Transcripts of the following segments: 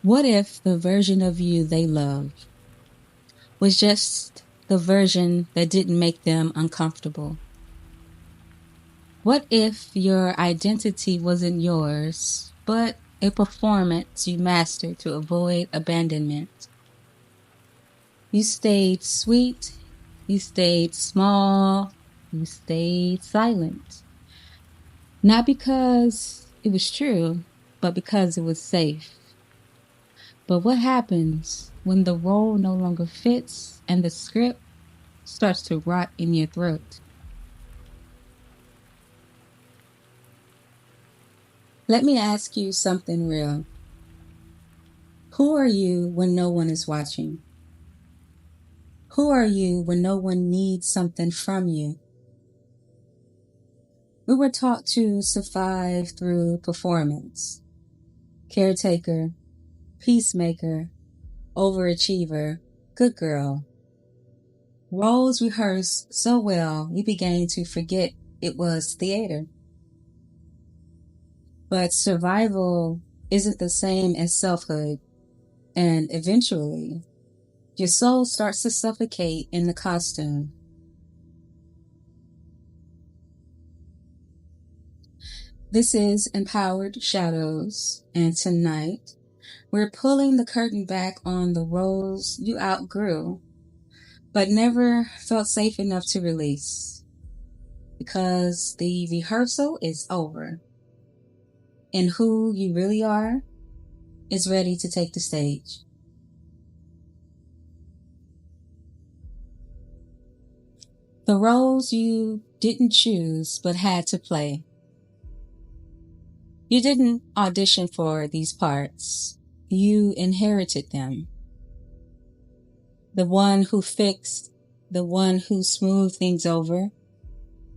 What if the version of you they loved was just the version that didn't make them uncomfortable? What if your identity wasn't yours, but a performance you mastered to avoid abandonment? You stayed sweet, you stayed small, you stayed silent. Not because it was true, but because it was safe. But what happens when the role no longer fits and the script starts to rot in your throat? Let me ask you something real. Who are you when no one is watching? Who are you when no one needs something from you? We were taught to survive through performance. Caretaker, peacemaker, overachiever, good girl. Roles rehearsed so well we began to forget it was theater. But survival isn't the same as selfhood, and eventually, your soul starts to suffocate in the costume. This is Empowered Shadows, and tonight, we're pulling the curtain back on the roles you outgrew, but never felt safe enough to release. Because the rehearsal is over, and who you really are is ready to take the stage. The roles you didn't choose but had to play. You didn't audition for these parts. You inherited them. The one who fixed, the one who smoothed things over,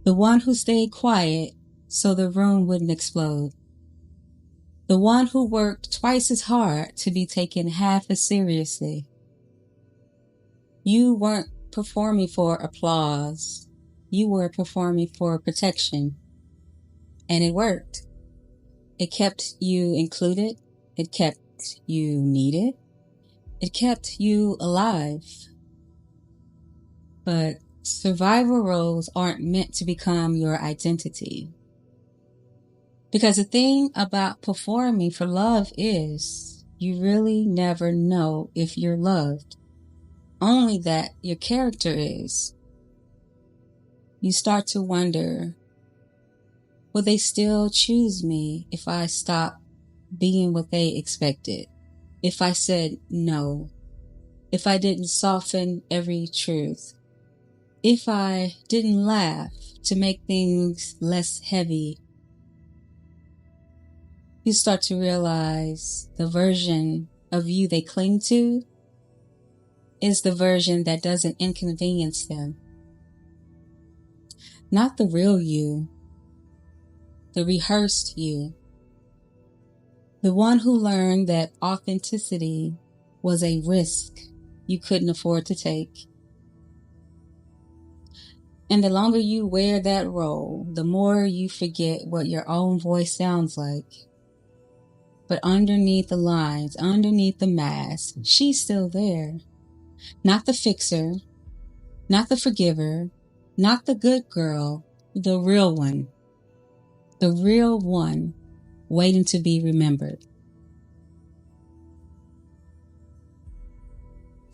the one who stayed quiet so the room wouldn't explode. The one who worked twice as hard to be taken half as seriously. You weren't performing for applause. You were performing for protection. And it worked. It kept you included. It kept you needed. It kept you alive. But survival roles aren't meant to become your identity. Because the thing about performing for love is you really never know if you're loved. Only that your character is. You start to wonder, will they still choose me if I stop being what they expected? If I said no? If I didn't soften every truth? If I didn't laugh to make things less heavy? You start to realize the version of you they cling to is the version that doesn't inconvenience them. Not the real you, the rehearsed you. The one who learned that authenticity was a risk you couldn't afford to take. And the longer you wear that role, the more you forget what your own voice sounds like. But underneath the lines, underneath the mask, she's still there. Not the fixer, not the forgiver, not the good girl, the real one. The real one waiting to be remembered.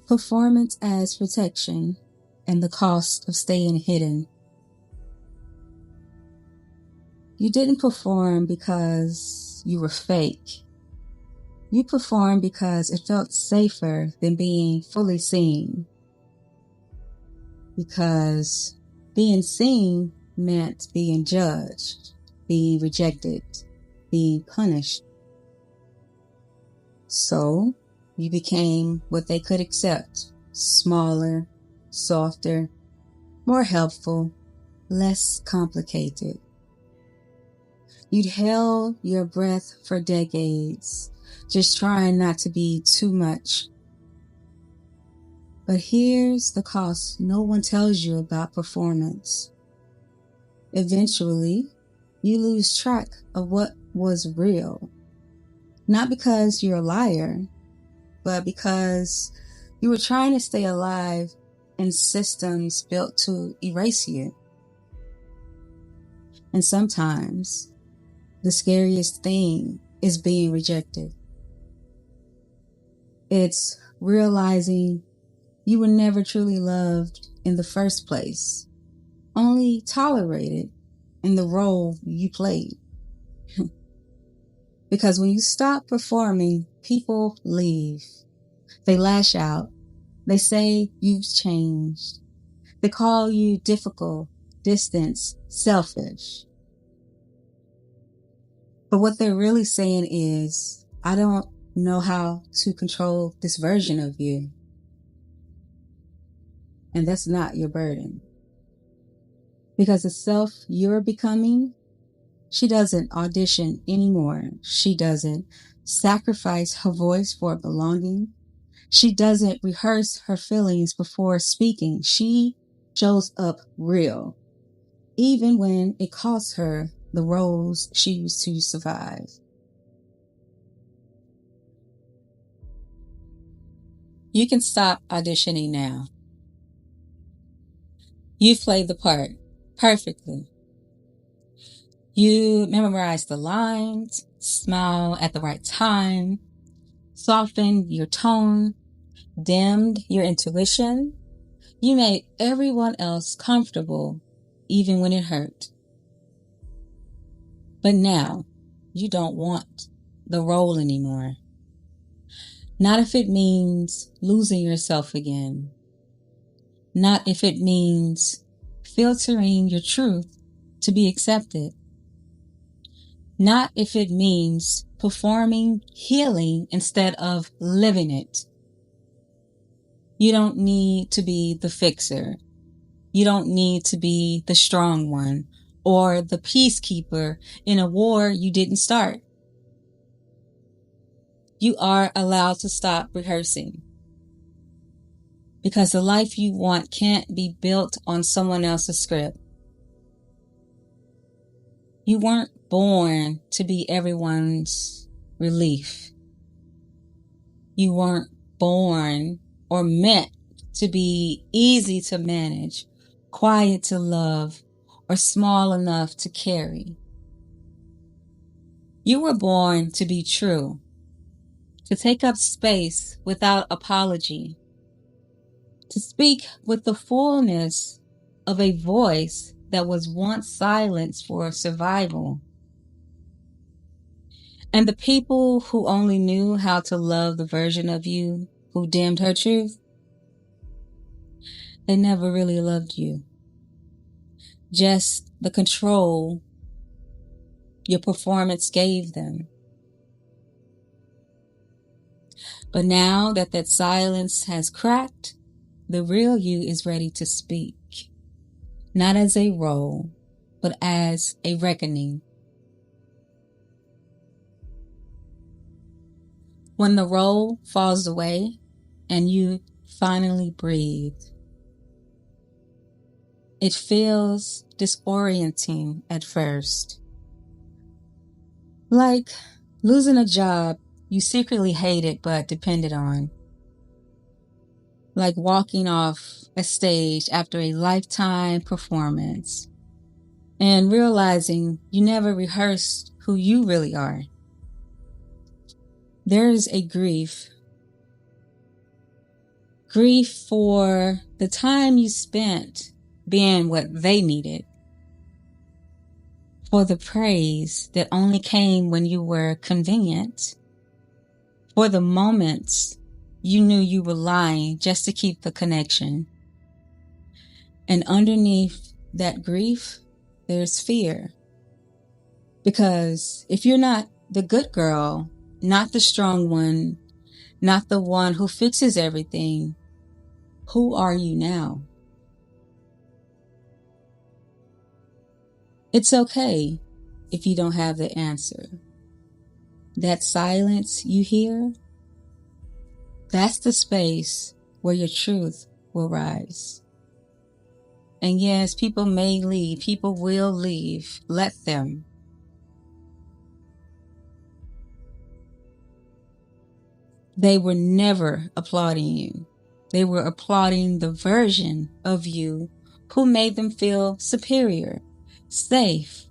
Performance as protection and the cost of staying hidden. You didn't perform because you were fake. You performed because it felt safer than being fully seen. Because being seen meant being judged, being rejected, being punished. So you became what they could accept, smaller, softer, more helpful, less complicated. You'd held your breath for decades, just trying not to be too much. But here's the cost no one tells you about performance. Eventually, you lose track of what was real. Not because you're a liar, but because you were trying to stay alive in systems built to erase you. And sometimes the scariest thing is being rejected. It's realizing you were never truly loved in the first place, only tolerated in the role you played. Because when you stop performing, people leave. They lash out. They say you've changed. They call you difficult, distant, selfish. But what they're really saying is, I don't know how to control this version of you. And that's not your burden. Because the self you're becoming, she doesn't audition anymore. She doesn't sacrifice her voice for belonging. She doesn't rehearse her feelings before speaking. She shows up real, even when it costs her the roles she used to survive. You can stop auditioning now. You've played the part perfectly. You memorized the lines, smile at the right time, softened your tone, dimmed your intuition. You made everyone else comfortable, even when it hurt. But now, you don't want the role anymore. Not if it means losing yourself again. Not if it means filtering your truth to be accepted. Not if it means performing healing instead of living it. You don't need to be the fixer. You don't need to be the strong one or the peacekeeper in a war you didn't start. You are allowed to stop rehearsing. Because the life you want can't be built on someone else's script. You weren't born to be everyone's relief. You weren't born or meant to be easy to manage, quiet to love, or small enough to carry. You were born to be true, to take up space without apology, to speak with the fullness of a voice that was once silenced for survival. And the people who only knew how to love the version of you who dimmed her truth, they never really loved you. Just the control your performance gave them. But now that that silence has cracked, the real you is ready to speak. Not as a role, but as a reckoning. When the role falls away and you finally breathe, it feels disorienting at first. Like losing a job you secretly hated but depended on. Like walking off a stage after a lifetime performance and realizing you never rehearsed who you really are. There's a grief. Grief for the time you spent being what they needed. For the praise that only came when you were convenient. For the moments you knew you were lying just to keep the connection. And underneath that grief, there's fear. Because if you're not the good girl, not the strong one, not the one who fixes everything, who are you now? It's okay if you don't have the answer. That silence you hear, that's the space where your truth will rise. And yes, people may leave. People will leave. Let them. They were never applauding you. They were applauding the version of you who made them feel superior, safe,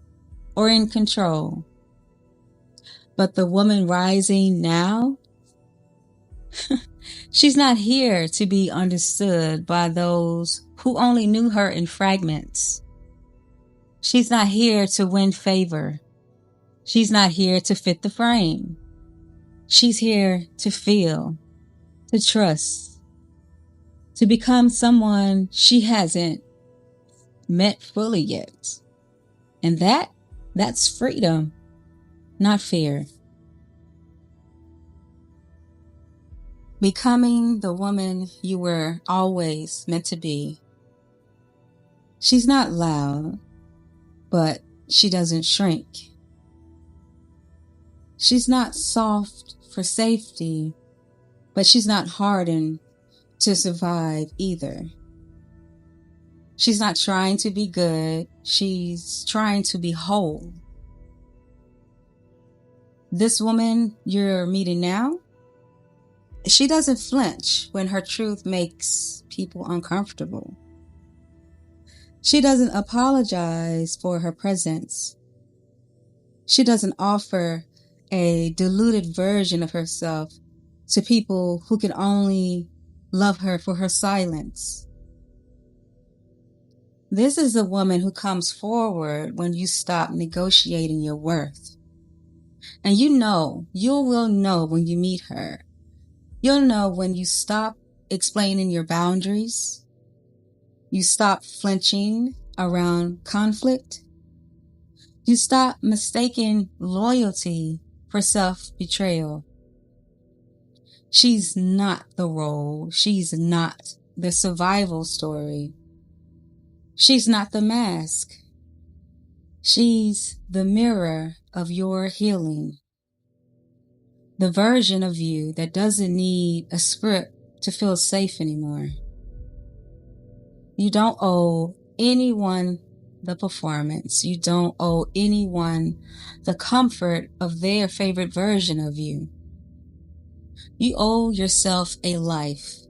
or in control. But the woman rising now, she's not here to be understood by those who only knew her in fragments. She's not here to win favor. She's not here to fit the frame. She's here to feel, to trust, to become someone she hasn't met fully yet. And that's freedom, not fear. Becoming the woman you were always meant to be. She's not loud, but she doesn't shrink. She's not soft for safety, but she's not hardened to survive either. She's not trying to be good. She's trying to be whole. This woman you're meeting now, she doesn't flinch when her truth makes people uncomfortable. She doesn't apologize for her presence. She doesn't offer a diluted version of herself to people who can only love her for her silence. This is a woman who comes forward when you stop negotiating your worth. And you will know when you meet her. You'll know when you stop explaining your boundaries. You stop flinching around conflict. You stop mistaking loyalty for self-betrayal. She's not the role. She's not the survival story. She's not the mask. She's the mirror of your healing. The version of you that doesn't need a script to feel safe anymore. You don't owe anyone the performance. You don't owe anyone the comfort of their favorite version of you. You owe yourself a life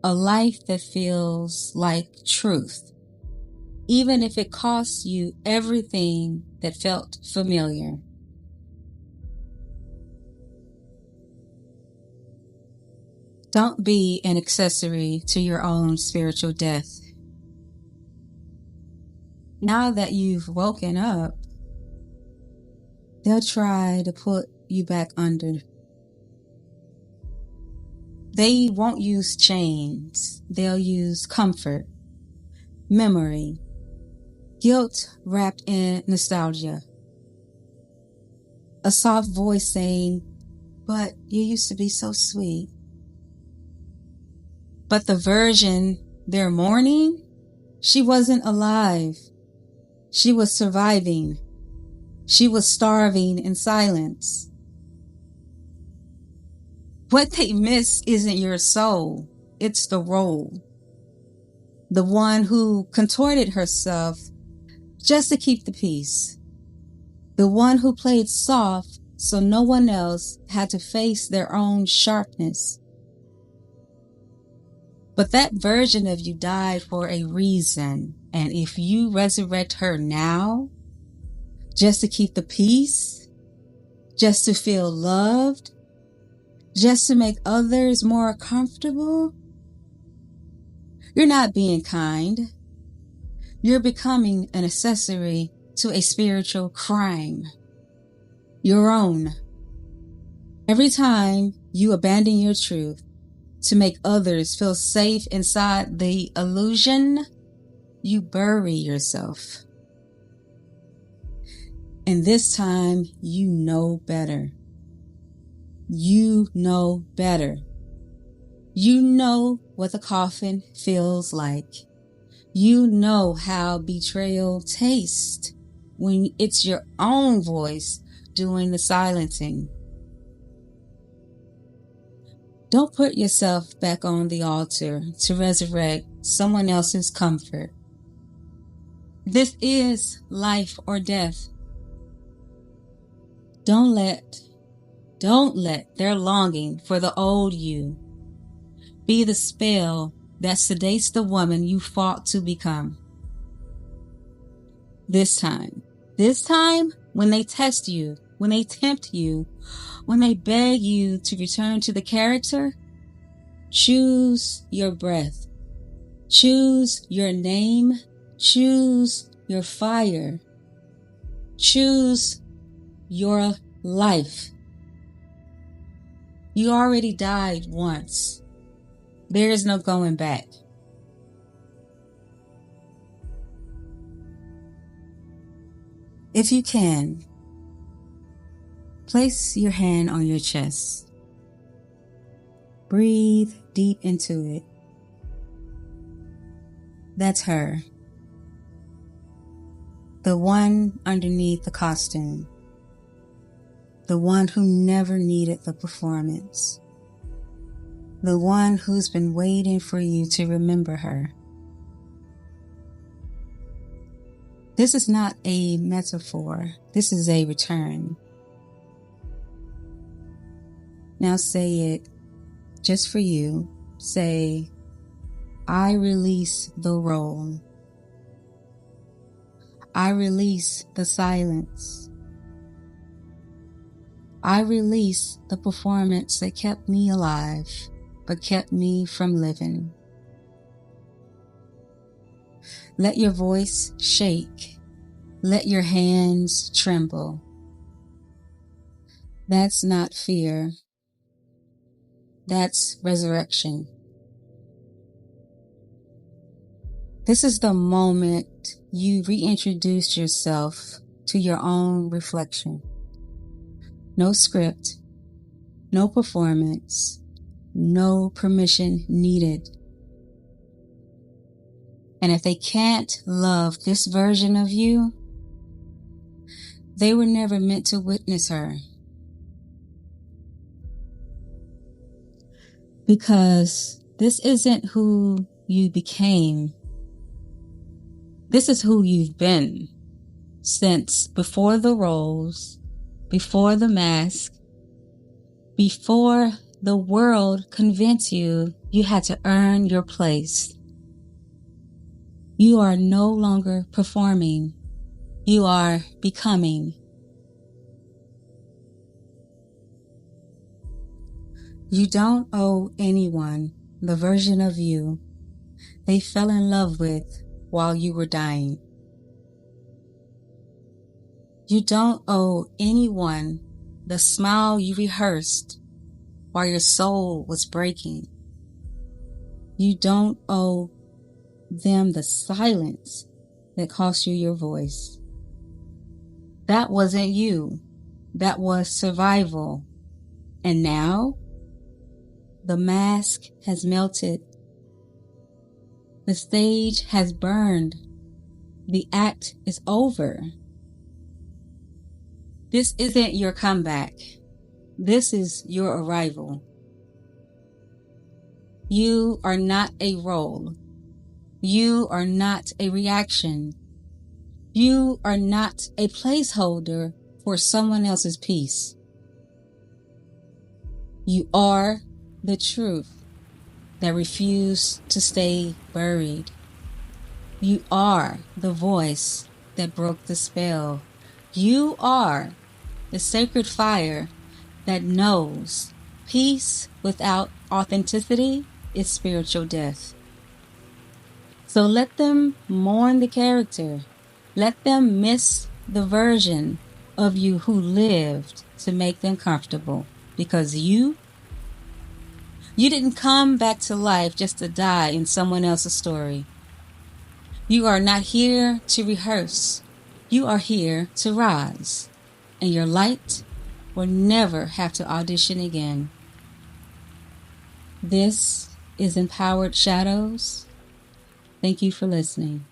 that feels like truth, even if it costs you everything that felt familiar. Don't be an accessory to your own spiritual death. Now that you've woken up, they'll try to put you back under. They won't use chains. They'll use comfort, memory, guilt wrapped in nostalgia. A soft voice saying, "But you used to be so sweet." But the version they're mourning, she wasn't alive. She was surviving. She was starving in silence. What they miss isn't your soul. It's the role. The one who contorted herself just to keep the peace. The one who played soft so no one else had to face their own sharpness. But that version of you died for a reason. And if you resurrect her now, just to keep the peace, just to feel loved, just to make others more comfortable, you're not being kind. You're becoming an accessory to a spiritual crime. Your own. Every time you abandon your truth to make others feel safe inside the illusion, you bury yourself. And this time, you know better. You know better. You know what the coffin feels like. You know how betrayal tastes when it's your own voice doing the silencing. Don't put yourself back on the altar to resurrect someone else's comfort. This is life or death. Don't let Don't let their longing for the old you be the spell that sedates the woman you fought to become. This time, when they test you, when they tempt you, when they beg you to return to the character, choose your breath. Choose your name. Choose your fire. Choose your life. You already died once. There is no going back. If you can, place your hand on your chest. Breathe deep into it. That's her. The one underneath the costume. The one who never needed the performance. The one who's been waiting for you to remember her. This is not a metaphor. This is a return. Now say it just for you. Say, I release the role. I release the silence. I release the performance that kept me alive, but kept me from living. Let your voice shake. Let your hands tremble. That's not fear. That's resurrection. This is the moment you reintroduce yourself to your own reflection. No script, no performance, no permission needed. And if they can't love this version of you, they were never meant to witness her. Because this isn't who you became. This is who you've been since before the roles, before the mask, before the world convinced you you had to earn your place. You are no longer performing. You are becoming. You don't owe anyone the version of you they fell in love with while you were dying. You don't owe anyone the smile you rehearsed while your soul was breaking. You don't owe them the silence that cost you your voice. That wasn't you. That was survival. And now, the mask has melted. The stage has burned. The act is over. This isn't your comeback. This is your arrival. You are not a role. You are not a reaction. You are not a placeholder for someone else's piece. You are the truth that refused to stay buried. You are the voice that broke the spell. You are the sacred fire that knows peace without authenticity is spiritual death. So let them mourn the character. Let them miss the version of you who lived to make them comfortable. Because you didn't come back to life just to die in someone else's story. You are not here to rehearse. You are here to rise. And your light will never have to audition again. This is Empowered Shadows. Thank you for listening.